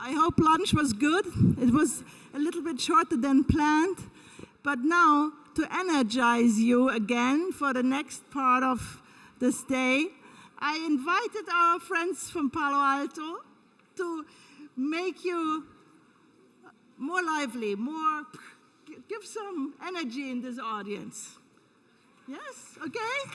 I hope lunch was good. It was a little bit shorter than planned. But now, to energize you again for the next part of this day, I invited our friends from Palo Alto to make you more lively, give some energy in this audience. Yes? Okay?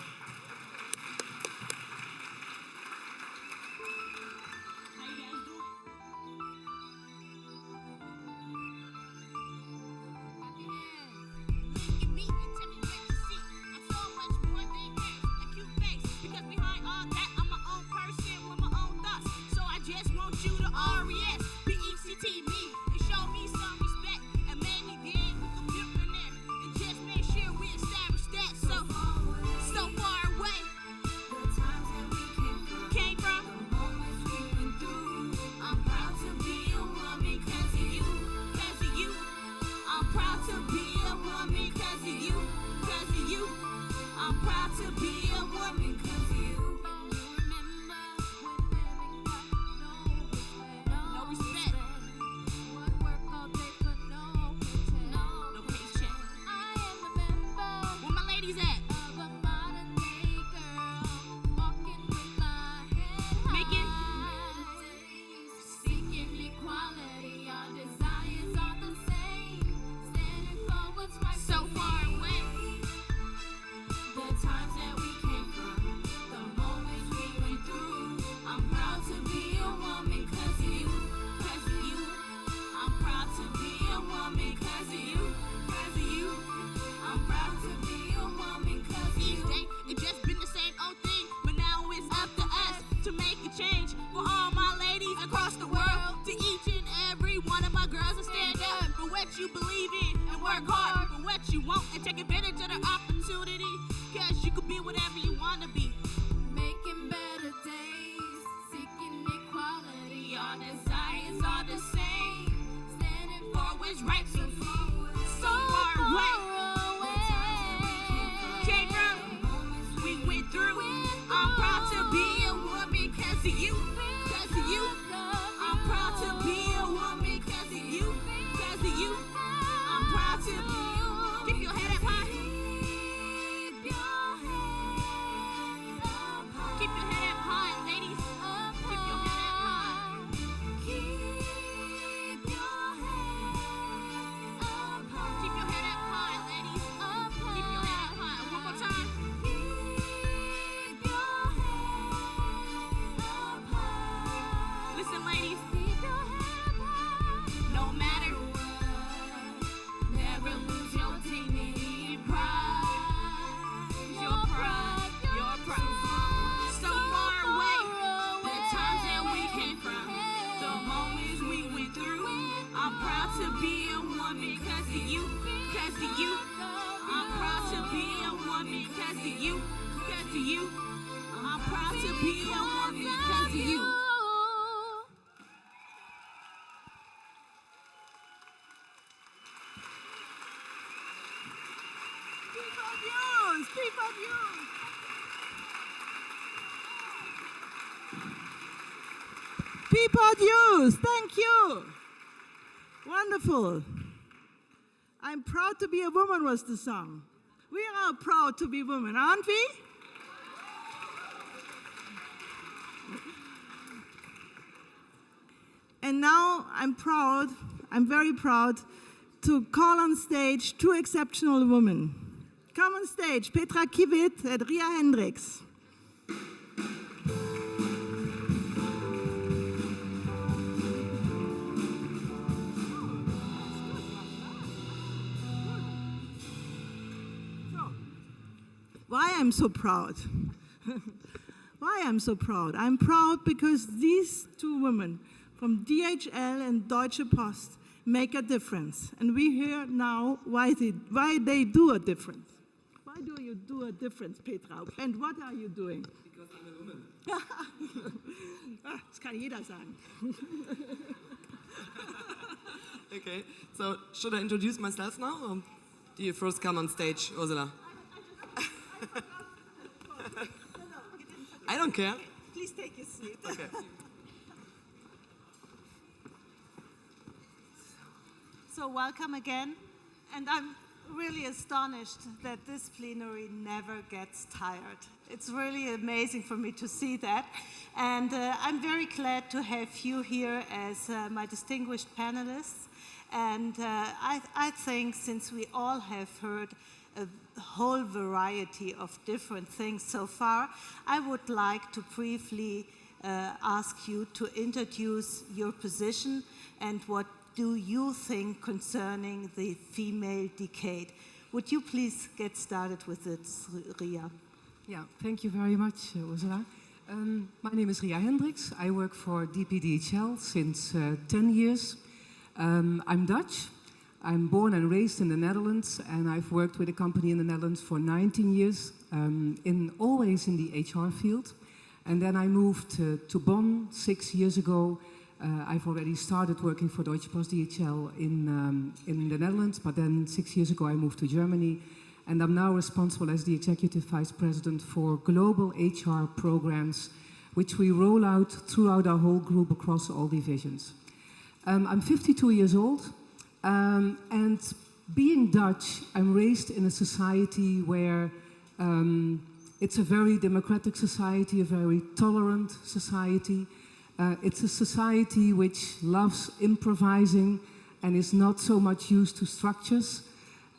Thank you. Wonderful. I'm proud to be a woman was the song. We are proud to be women, aren't we? And now I'm very proud to call on stage two exceptional women. Come on stage, Petra Kiwitt and Ria Hendrikx. Why I'm so proud? Why I'm so proud? I'm proud because these two women from DHL and Deutsche Post make a difference. And we hear now why they do a difference. Why do you do a difference, Petra? And what are you doing? Because I'm a woman. Das kann jeder sagen. Okay, so should I introduce myself now? Or do you first come on stage, Ursula? I don't care. Please take your seat. Okay. So welcome again. And I'm really astonished that this plenary never gets tired. It's really amazing for me to see that. And I'm very glad to have you here as my distinguished panelists. And I think since we all have heard a whole variety of different things so far, I would like to briefly ask you to introduce your position and what do you think concerning the female decade. Would you please get started with it, Ria? Yeah, thank you very much, Ursula. My name is Ria Hendrikx. I work for DLDwomen since 10 years. I'm Dutch. I'm born and raised in the Netherlands, and I've worked with a company in the Netherlands for 19 years, always in the HR field. And then I moved to Bonn 6 years ago. I've already started working for Deutsche Post DHL in the Netherlands, but then 6 years ago I moved to Germany, and I'm now responsible as the Executive Vice President for global HR programs, which we roll out throughout our whole group across all divisions. I'm 52 years old, and being Dutch, I'm raised in a society where it's a very democratic society, a very tolerant society. It's a society which loves improvising and is not so much used to structures.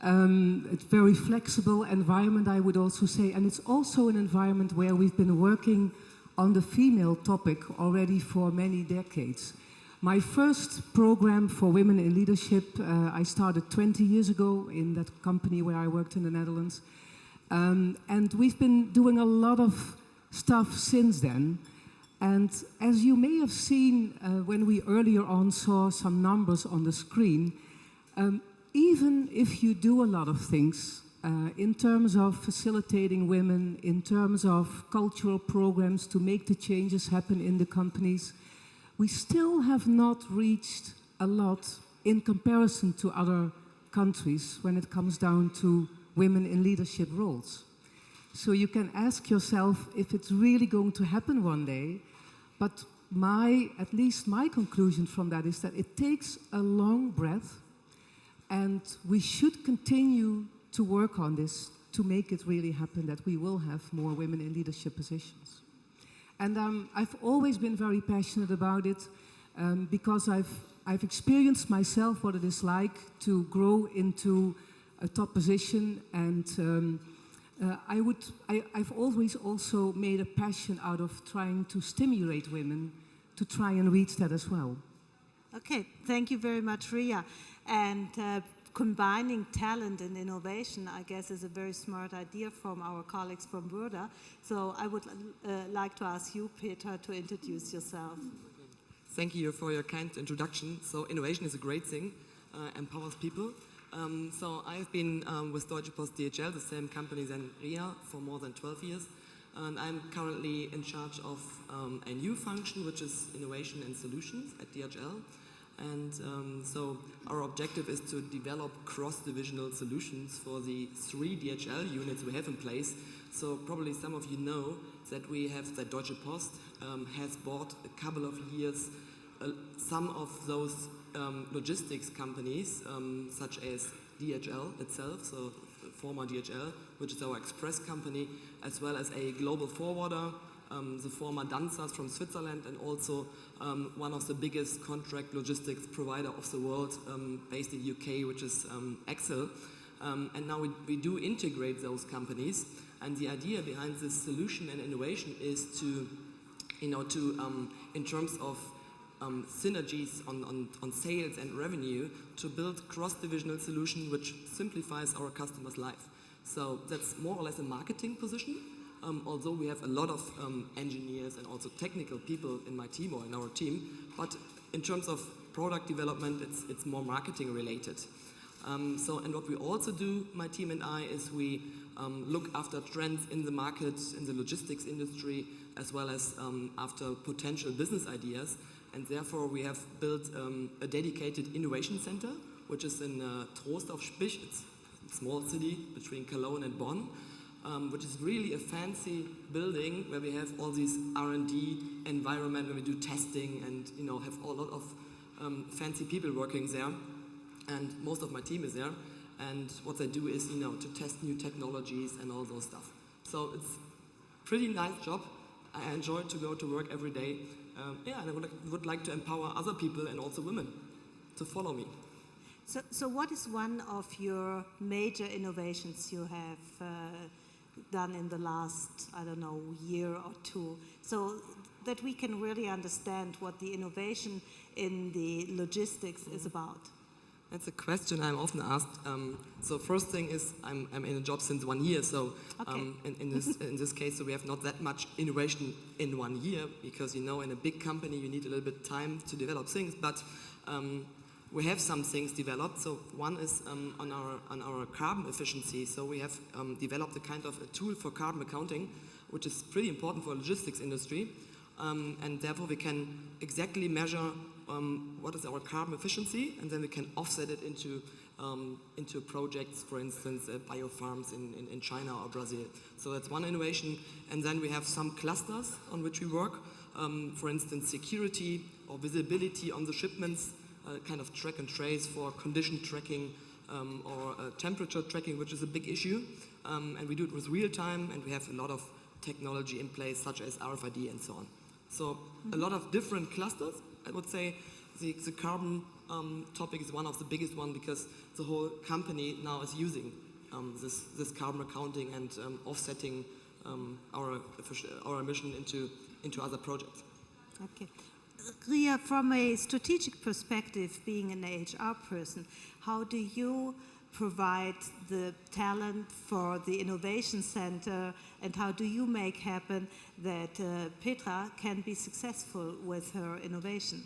It's a very flexible environment, I would also say, and it's also an environment where we've been working on the female topic already for many decades. My first program for women in leadership, I started 20 years ago in that company where I worked in the Netherlands. And we've been doing a lot of stuff since then. And as you may have seen when we earlier on saw some numbers on the screen, even if you do a lot of things in terms of facilitating women, in terms of cultural programs to make the changes happen in the companies, we still have not reached a lot in comparison to other countries when it comes down to women in leadership roles. So you can ask yourself if it's really going to happen one day, but at least my conclusion from that is that it takes a long breath, and we should continue to work on this to make it really happen, that we will have more women in leadership positions. And I've always been very passionate about it because I've experienced myself what it is like to grow into a top position, and I've always also made a passion out of trying to stimulate women to try and reach that as well. Okay, thank you very much, Ria. And combining talent and innovation, I guess, is a very smart idea from our colleagues from Burda. So I would like to ask you, Petra, to introduce yourself. Thank you for your kind introduction. So innovation is a great thing, empowers people. So I've been with Deutsche Post DHL, the same company as Ria, for more than 12 years. And I'm currently in charge of a new function, which is innovation and solutions at DHL. And so our objective is to develop cross-divisional solutions for the 3 DHL units we have in place. So probably some of you know that we have that Deutsche Post has bought a couple of years some of those logistics companies, such as DHL itself, so former DHL, which is our express company, as well as a global forwarder, the former Danzas from Switzerland, and also one of the biggest contract logistics provider of the world, based in UK, which is Excel. And now we do integrate those companies, and the idea behind this solution and innovation is to, in terms of synergies on sales and revenue, to build cross-divisional solution which simplifies our customers' life. So that's more or less a marketing position, although we have a lot of engineers and also technical people in my team or in our team, but in terms of product development, it's more marketing related. And what we also do, my team and I, is we look after trends in the market, in the logistics industry, as well as after potential business ideas. And therefore, we have built a dedicated innovation center, which is in Trostorf-Spich. It's a small city between Cologne and Bonn, which is really a fancy building where we have all these R&D environment, where we do testing and have a lot of fancy people working there. and most of my team is there. And what they do is, to test new technologies and all those stuff. So it's a pretty nice job. I enjoy to go to work every day. And I would like to empower other people and also women to follow me. So what is one of your major innovations you have done in the last, year or two, so that we can really understand what the innovation in the logistics is about? That's a question I'm often asked. So first thing is I'm in a job since 1 year, so Okay. in this case, so we have not that much innovation in 1 year, because in a big company you need a little bit time to develop things, but we have some things developed. So one is on our carbon efficiency. So we have developed a kind of a tool for carbon accounting, which is pretty important for the logistics industry, and therefore we can exactly measure what is our carbon efficiency, and then we can offset it into projects, for instance, biofarms in China or Brazil. So that's one innovation. And then we have some clusters on which we work, for instance, security or visibility on the shipments, kind of track and trace for condition tracking or temperature tracking, which is a big issue. And we do it with real time, and we have a lot of technology in place, such as RFID and so on. So a lot of different clusters. I would say the carbon topic is one of the biggest one, because the whole company now is using this carbon accounting and offsetting our emission into other projects. Okay. Ria, from a strategic perspective, being an HR person, how do you provide the talent for the Innovation Center, and how do you make happen that Petra can be successful with her innovation?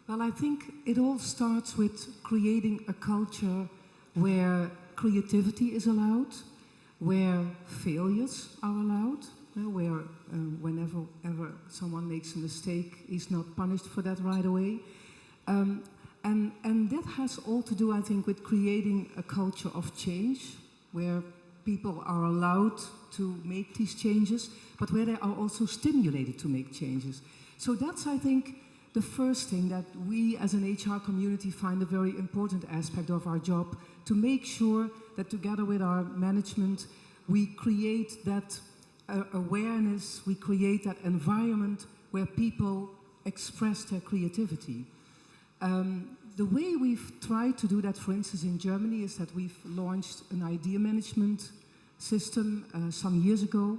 Well, I think it all starts with creating a culture where creativity is allowed, where failures are allowed, where whenever someone makes a mistake, he's not punished for that right away. And that has all to do, I think, with creating a culture of change, where people are allowed to make these changes, but where they are also stimulated to make changes. So that's, I think, the first thing that we as an HR community find a very important aspect of our job, to make sure that together with our management, we create that awareness, we create that environment where people express their creativity. The way we've tried to do that, for instance, in Germany, is that we've launched an idea management system some years ago,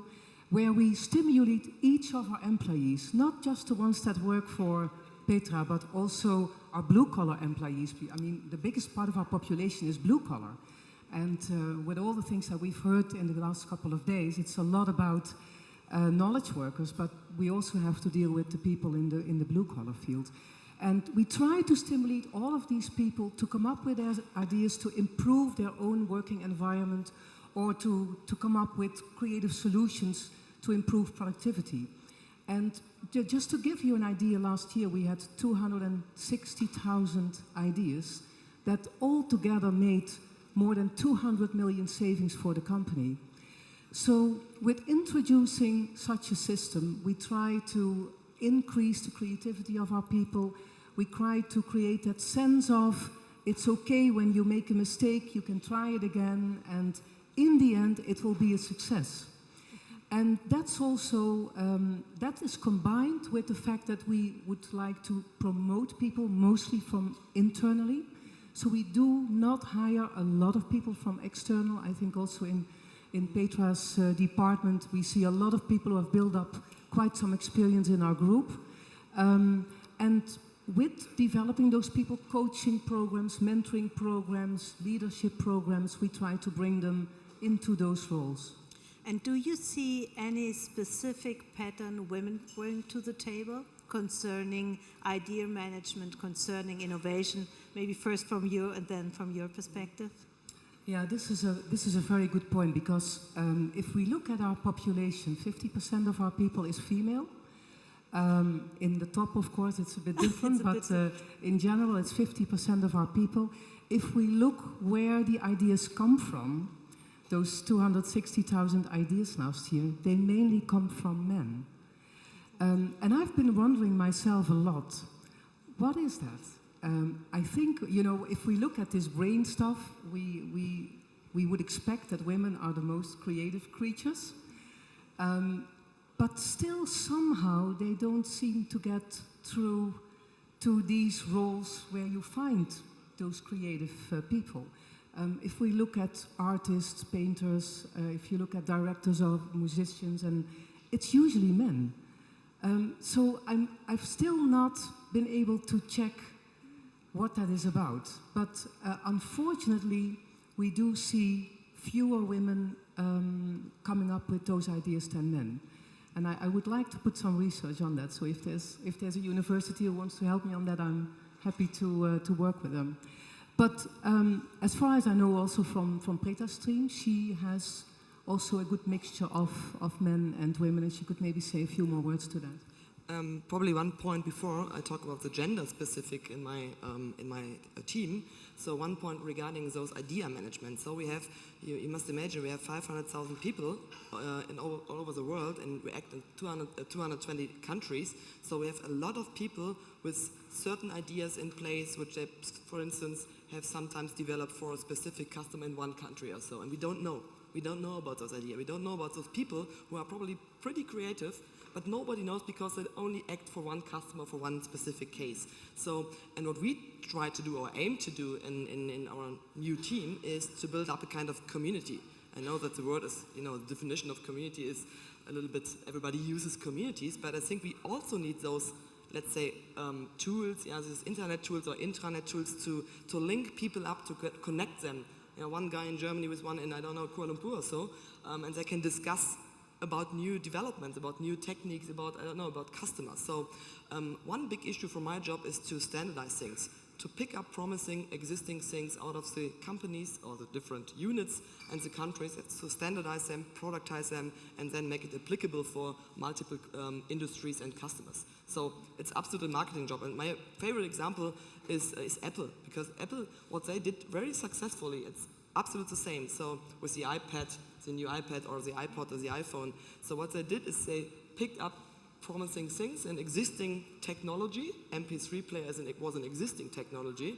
where we stimulate each of our employees, not just the ones that work for Petra, but also our blue-collar employees. I mean, the biggest part of our population is blue-collar. And with all the things that we've heard in the last couple of days, it's a lot about knowledge workers, but we also have to deal with the people in the blue-collar field. And we try to stimulate all of these people to come up with their ideas to improve their own working environment, or to come up with creative solutions to improve productivity. And just to give you an idea, last year we had 260,000 ideas that all together made more than 200 million savings for the company. So with introducing such a system, we try to increase the creativity of our people. We try to create that sense of, it's okay when you make a mistake, you can try it again, and in the end it will be a success. And that's also, that is combined with the fact that we would like to promote people mostly from internally. So we do not hire a lot of people from external. I think also in Petra's department, we see a lot of people who have built up quite some experience in our group. And with developing those people, coaching programs, mentoring programs, leadership programs, we try to bring them into those roles. And do you see any specific pattern women bring to the table concerning idea management, concerning innovation? Maybe first from you and then from your perspective. Yeah, this is a very good point, because if we look at our population, 50% of our people is female. In the top, of course, it's a bit different, but in general, it's 50% of our people. If we look where the ideas come from, those 260,000 ideas last year, they mainly come from men. And I've been wondering myself a lot, what is that? I think, if we look at this brain stuff, we would expect that women are the most creative creatures. But still, somehow, they don't seem to get through to these roles where you find those creative people. If we look at artists, painters, if you look at directors or musicians, and it's usually men. So I've still not been able to check what that is about. But unfortunately, we do see fewer women coming up with those ideas than men. And I would like to put some research on that. So if there's a university who wants to help me on that, I'm happy to work with them. But as far as I know, also from Petra's stream, she has also a good mixture of men and women, and she could maybe say a few more words to that. Probably one point before I talk about the gender specific in my team. So one point regarding those idea management. So we have, you must imagine, we have 500,000 people all over the world, and we act in 220 countries. So we have a lot of people with certain ideas in place, which they, for instance, have sometimes developed for a specific customer in one country or so, and we don't know. We don't know about those ideas. We don't know about those people who are probably pretty creative, but nobody knows because they only act for one customer for one specific case. So, and what we try to do or aim to do in our new team is to build up a kind of community. I know that the word is, the definition of community is a little bit, everybody uses communities, but I think we also need those, let's say, tools, these internet tools or intranet tools to link people up, to connect them. One guy in Germany with one in, I don't know, Kuala Lumpur or so, and they can discuss about new developments, about new techniques, about, I don't know, about customers. So one big issue for my job is to standardize things, to pick up promising existing things out of the companies or the different units and the countries, to standardize them, productize them, and then make it applicable for multiple industries and customers. So it's absolutely a marketing job. And my favorite example is Apple, because Apple, what they did very successfully, it's absolutely the same. So with the iPad, the new iPad or the iPod or the iPhone, so what they did is they picked up promising things and existing technology. MP3 players, and it was an existing technology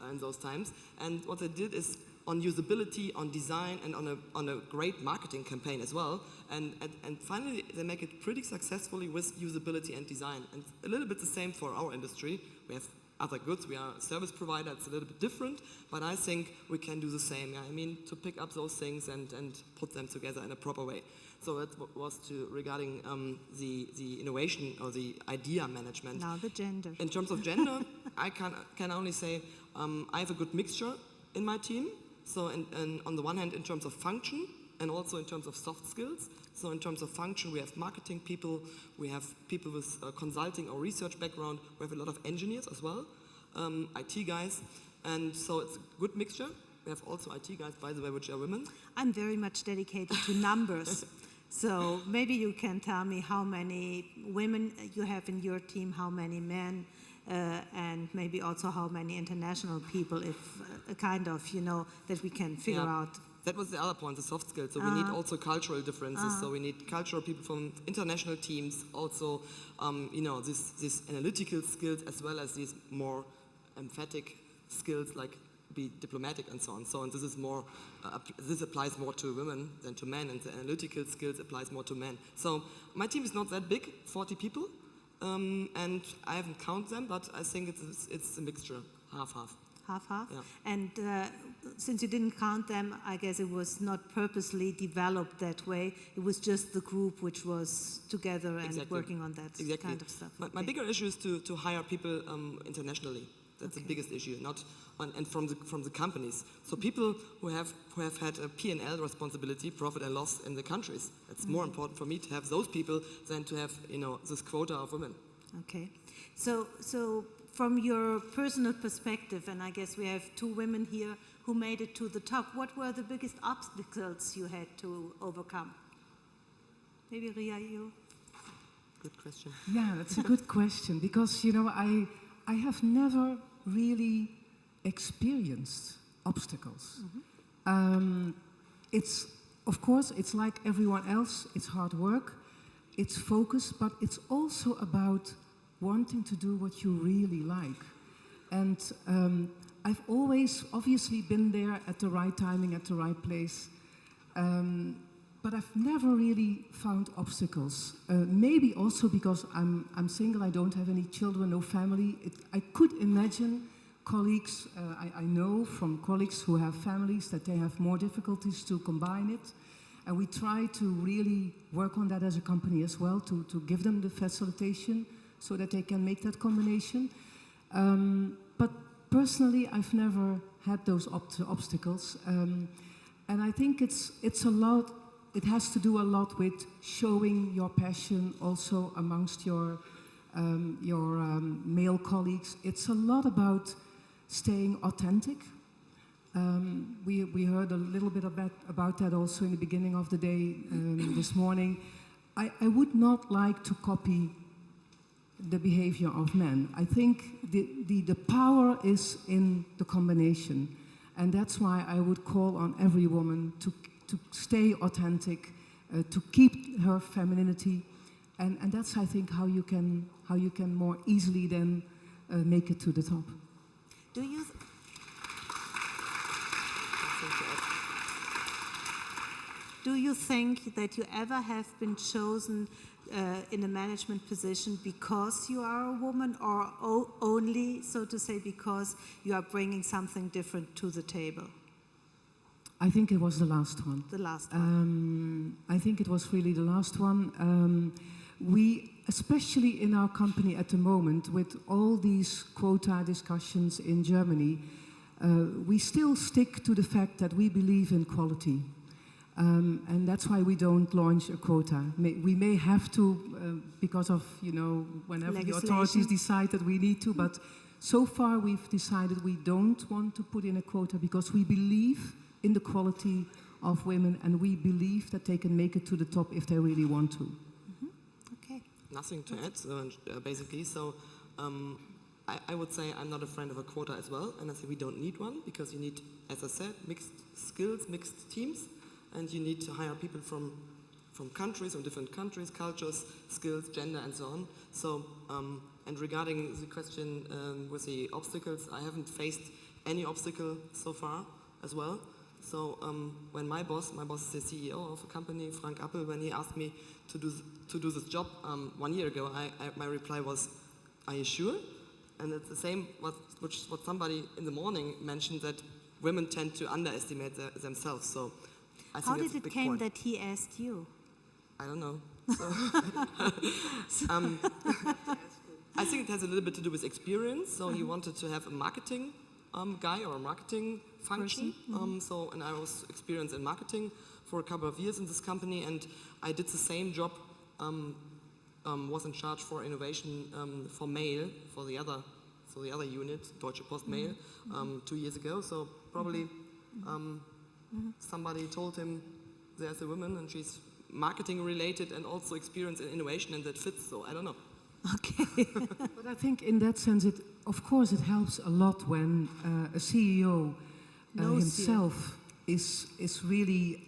in those times. And what they did is on usability, on design, and on a great marketing campaign as well. And finally, they make it pretty successfully with usability and design. And a little bit the same for our industry. We have other goods, we are a service provider, it's a little bit different, but I think we can do the same. I mean, to pick up those things and put them together in a proper way. So that was regarding the innovation or the idea management. Now the gender. In terms of gender, I can only say I have a good mixture in my team. So on the one hand, in terms of function, and also in terms of soft skills. So in terms of function, we have marketing people, we have people with consulting or research background, we have a lot of engineers as well, IT guys, and so it's a good mixture. We have also IT guys, by the way, which are women. I'm very much dedicated to numbers. So maybe you can tell me how many women you have in your team, how many men, and maybe also how many international people, if that we can figure out. That was the other point, the soft skills. So we need also cultural differences. So we need cultural people from international teams, also, these analytical skills, as well as these more emphatic skills like be diplomatic and so on. So, and this is more, this applies more to women than to men, and the analytical skills applies more to men. So my team is not that big, 40 people, and I haven't counted them, but I think it's a mixture, half-half. Half-half? Yeah. And since you didn't count them, I guess it was not purposely developed that way. It was just the group which was together and working on that kind of stuff. My bigger issue is to hire people internationally. That's the biggest issue, and from the companies. So people who have had a P&L responsibility, profit and loss in the countries. It's more important for me to have those people than to have this quota of women. Okay, so from your personal perspective, and I guess we have two women here who made it to the top, what were the biggest obstacles you had to overcome? Maybe Ria, you? Good question. Yeah, that's a good question, because I have never really experienced obstacles. It's, of course, it's like everyone else, it's hard work, it's focus, but it's also about wanting to do what you really like. And I've always obviously been there at the right timing, at the right place. But I've never really found obstacles. Maybe also because I'm single, I don't have any children, no family. I could imagine colleagues, I know from colleagues who have families that they have more difficulties to combine it. And we try to really work on that as a company as well, to give them the facilitation so that they can make that combination. But personally, I've never had those obstacles. And I think it's a lot, it has to do a lot with showing your passion also amongst your male colleagues. It's a lot about staying authentic. We heard a little bit about that also in the beginning of the day this morning. I would not like to copy the behavior of men. I think the power is in the combination. And that's why I would call on every woman to stay authentic, to keep her femininity. And that's, I think, how you can more easily then make it to the top. Do you think that you ever have been chosen in a management position because you are a woman, or only, so to say, because you are bringing something different to the table? I think it was the last one. The last one. I think it was really the last one. We, especially in our company at the moment, with all these quota discussions in Germany, we still stick to the fact that we believe in quality. And that's why we don't launch a quota. We may have to, because of, whenever the authorities decide that we need to, but so far we've decided we don't want to put in a quota because we believe in the quality of women, and we believe that they can make it to the top if they really want to. Mm-hmm. Okay. Nothing to add, basically. So I would say I'm not a friend of a quota as well, and I say we don't need one because you need, as I said, mixed skills, mixed teams, and you need to hire people from countries, from different countries, cultures, skills, gender, and so on. So, and regarding the question with the obstacles, I haven't faced any obstacle so far as well. So when my boss is the CEO of a company, Frank Appel, when he asked me to do this job 1 year ago, my reply was, "Are you sure?" And it's the same what somebody in the morning mentioned, that women tend to underestimate themselves. So I think how that's did a big it came point. that he asked you? I don't know. I think it has a little bit to do with experience. So he wanted to have a marketing guy or a marketing function. And I was experienced in marketing for a couple of years in this company, and I did the same job. Was in charge for innovation for mail for the other unit, Deutsche Post Mail, 2 years ago. So probably somebody told him there's a woman and she's marketing related and also experienced in innovation, and that fits. So I don't know. Okay. But I think in that sense, of course, it helps a lot when a CEO himself is really,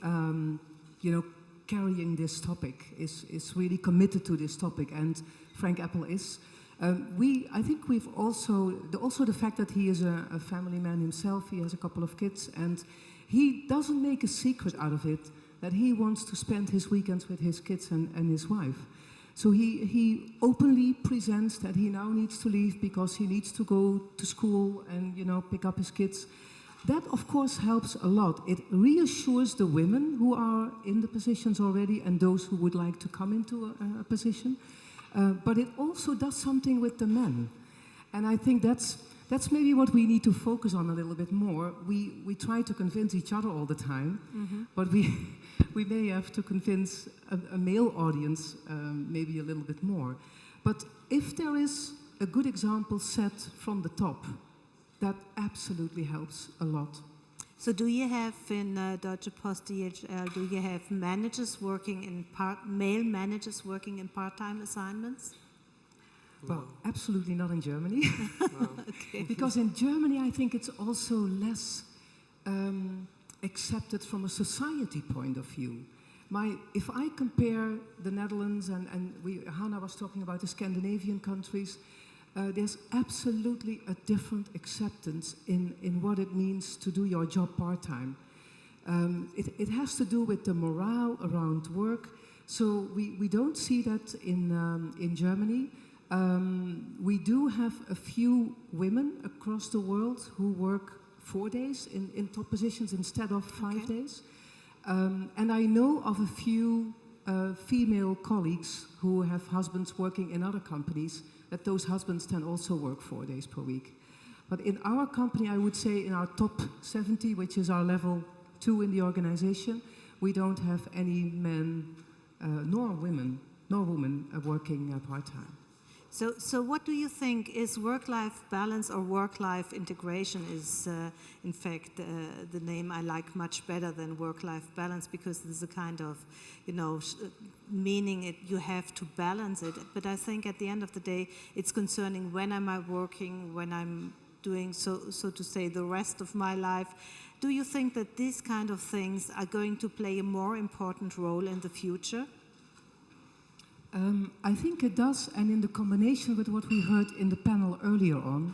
carrying this topic, is really committed to this topic, and Frank Appel is. I think we've also the fact that he is a family man himself. He has a couple of kids, and he doesn't make a secret out of it that he wants to spend his weekends with his kids and his wife. So he openly presents that he now needs to leave because he needs to go to school and pick up his kids. That, of course, helps a lot. It reassures the women who are in the positions already and those who would like to come into a position. But it also does something with the men. And I think that's maybe what we need to focus on a little bit more. We try to convince each other all the time, but we may have to convince a male audience maybe a little bit more. But if there is a good example set from the top, that absolutely helps a lot. So do you have in Deutsche Post DHL, do you have managers working in male managers working in part-time assignments? Well, absolutely not in Germany. Okay. Because in Germany, I think it's also less accepted from a society point of view. If I compare the Netherlands and Hannah was talking about the Scandinavian countries, there's absolutely a different acceptance in what it means to do your job part-time. It has to do with the morale around work. So we don't see that in Germany. We do have a few women across the world who work 4 days in top positions instead of 5 days. And I know of a few female colleagues who have husbands working in other companies, that those husbands then also work 4 days per week. But in our company, I would say in our top 70, which is our level 2 in the organization, we don't have any men nor women working part-time. So what do you think is work-life balance or work-life integration is, in fact, the name I like much better than work-life balance, because there's a kind of, meaning it, you have to balance it. But I think at the end of the day, it's concerning when am I working, when I'm doing, so to say, the rest of my life. Do you think that these kind of things are going to play a more important role in the future? I think it does, and in the combination with what we heard in the panel earlier on,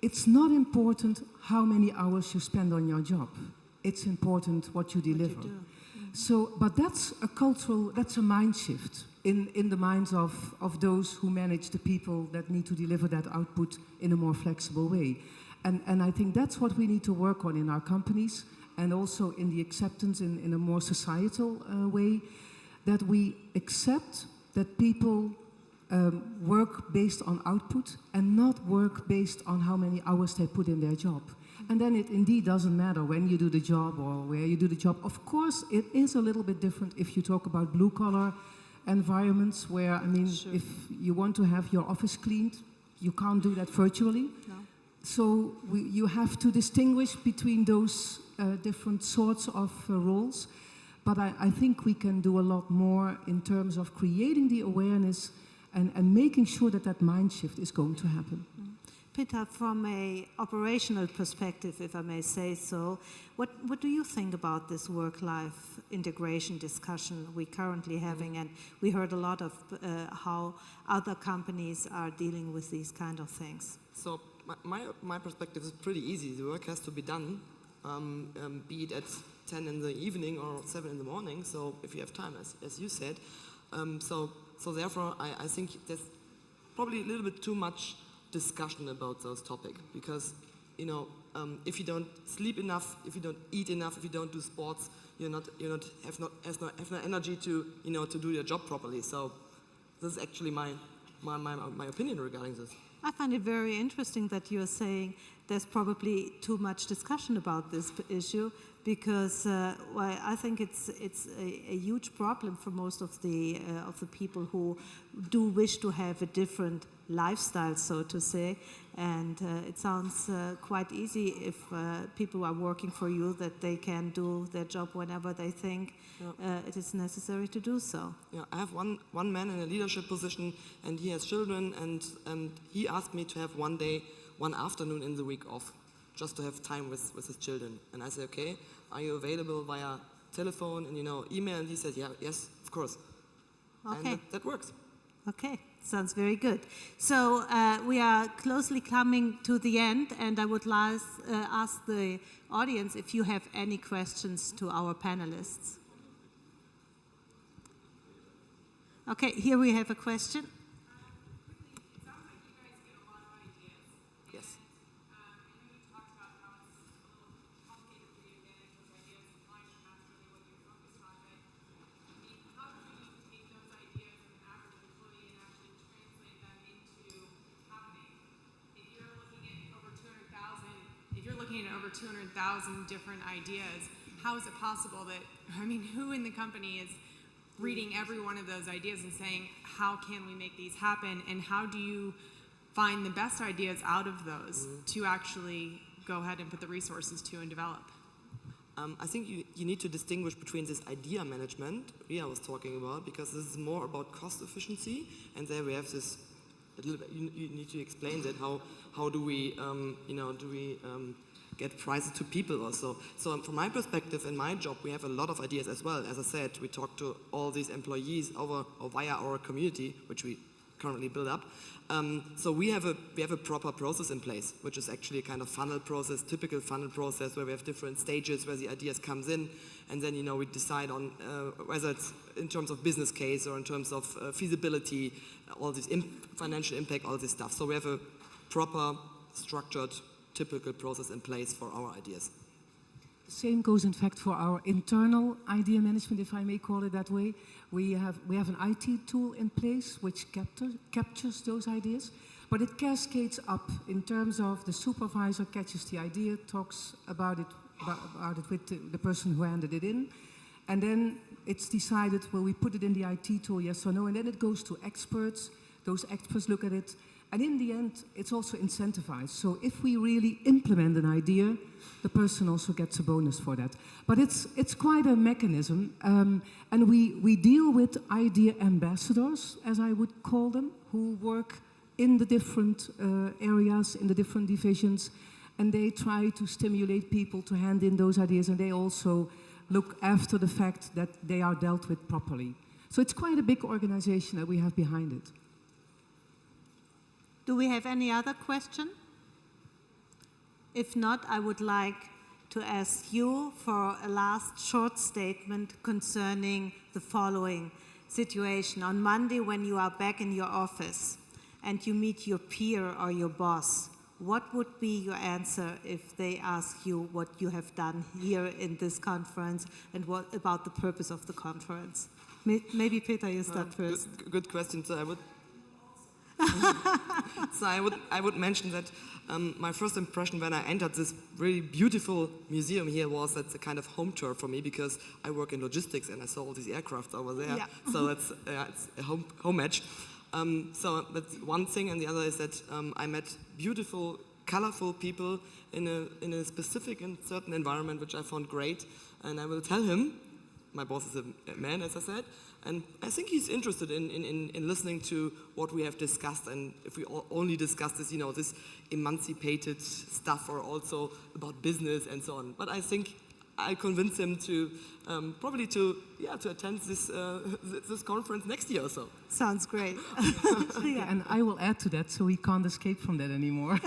it's not important how many hours you spend on your job. It's important what you deliver. What you do. So, but that's a mind shift in the minds of those who manage the people that need to deliver that output in a more flexible way. And I think that's what we need to work on in our companies, and also in the acceptance in a more societal way, that we accept that people work based on output and not work based on how many hours they put in their job. And then it indeed doesn't matter when you do the job or where you do the job. Of course, it is a little bit different if you talk about blue-collar environments where, I mean, Sure. if you want to have your office cleaned, you can't do that virtually. No. So you have to distinguish between those different sorts of roles. But I think we can do a lot more in terms of creating the awareness and making sure that that mind shift is going to happen. Petra, from an operational perspective, if I may say so, what do you think about this work-life integration discussion we're currently having? And we heard a lot of how other companies are dealing with these kind of things. So my perspective is pretty easy. The work has to be done, be it at 10 in the evening or 7 in the morning, so if you have time, as you said. So therefore, I think there's probably a little bit too much discussion about those topics, because, if you don't sleep enough, if you don't eat enough, if you don't do sports, have no energy to do your job properly. So this is actually my opinion regarding this. I find it very interesting that you're saying there's probably too much discussion about this issue, because I think it's a huge problem for most of the people who do wish to have a different lifestyle, so to say. And it sounds quite easy if people are working for you, that they can do their job whenever they think it is necessary to do so. Yeah, I have one man in a leadership position, and he has children, and he asked me to have one afternoon in the week off, just to have time with his children. And I said, okay, are you available via telephone and email? And he said, yeah, yes, of course. Okay. And that works. Okay, sounds very good. So we are closely coming to the end, and I would like ask the audience if you have any questions to our panelists. Okay, here we have a question. Yes. If you're looking at over 200,000 different ideas, how is it possible that, who in the company is reading every one of those ideas and saying, how can we make these happen, and how do you find the best ideas out of those to actually go ahead and put the resources to and develop? I think you need to distinguish between this idea management Ria was talking about, because this is more about cost efficiency, and there we have this a little bit. You need to explain that how do we get prices to people also. So from my perspective, in my job, we have a lot of ideas as well. As I said, we talk to all these employees over or via our community, which we currently built up. So we have a proper process in place, which is actually a kind of funnel process, typical funnel process, where we have different stages where the ideas comes in, and then we decide on whether it's in terms of business case or in terms of feasibility, all this financial impact, all this stuff. So we have a proper, structured, typical process in place for our ideas. Same goes, in fact, for our internal idea management, if I may call it that way. We have an IT tool in place which captures those ideas, but it cascades up in terms of the supervisor catches the idea, talks about it with the person who handed it in, and then it's decided, will we put it in the IT tool, yes or no, and then it goes to experts. Those experts look at it, and in the end, it's also incentivized. So if we really implement an idea, the person also gets a bonus for that. But it's quite a mechanism, and we deal with idea ambassadors, as I would call them, who work in the different areas, in the different divisions, and they try to stimulate people to hand in those ideas, and they also look after the fact that they are dealt with properly. So it's quite a big organization that we have behind it. Do we have any other question? If not, I would like to ask you for a last short statement concerning the following situation. On Monday, when you are back in your office and you meet your peer or your boss, what would be your answer if they ask you what you have done here in this conference and what about the purpose of the conference? Maybe Peter, you start first. Good question. So I would mention that my first impression when I entered this really beautiful museum here was that's a kind of home tour for me, because I work in logistics and I saw all these aircrafts over there. Yeah. So it's a home match. So that's one thing, and the other is that I met beautiful, colorful people in a specific and certain environment, which I found great. And I will tell him, my boss is a man, as I said, and I think he's interested in listening to what we have discussed. And if we only discuss this, this emancipated stuff, or also about business and so on. But I think I convinced him to probably to attend this conference next year or so. Sounds great. Yeah, and I will add to that, so we can't escape from that anymore.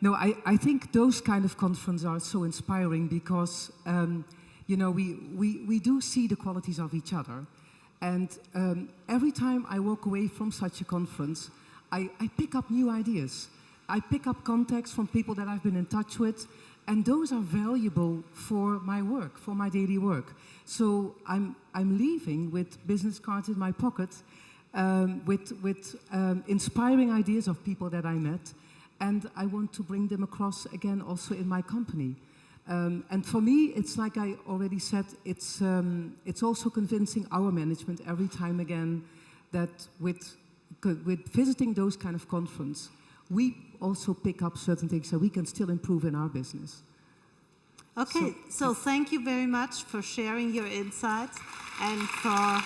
No, I think those kind of conferences are so inspiring because we do see the qualities of each other, and every time I walk away from such a conference, I pick up new ideas. I pick up contacts from people that I've been in touch with. And those are valuable for my work, for my daily work. So I'm leaving with business cards in my pocket, with inspiring ideas of people that I met, and I want to bring them across again also in my company. And for me, it's like I already said, it's also convincing our management every time again that with visiting those kind of conferences, we also pick up certain things that we can still improve in our business. Okay, so thank you very much for sharing your insights and for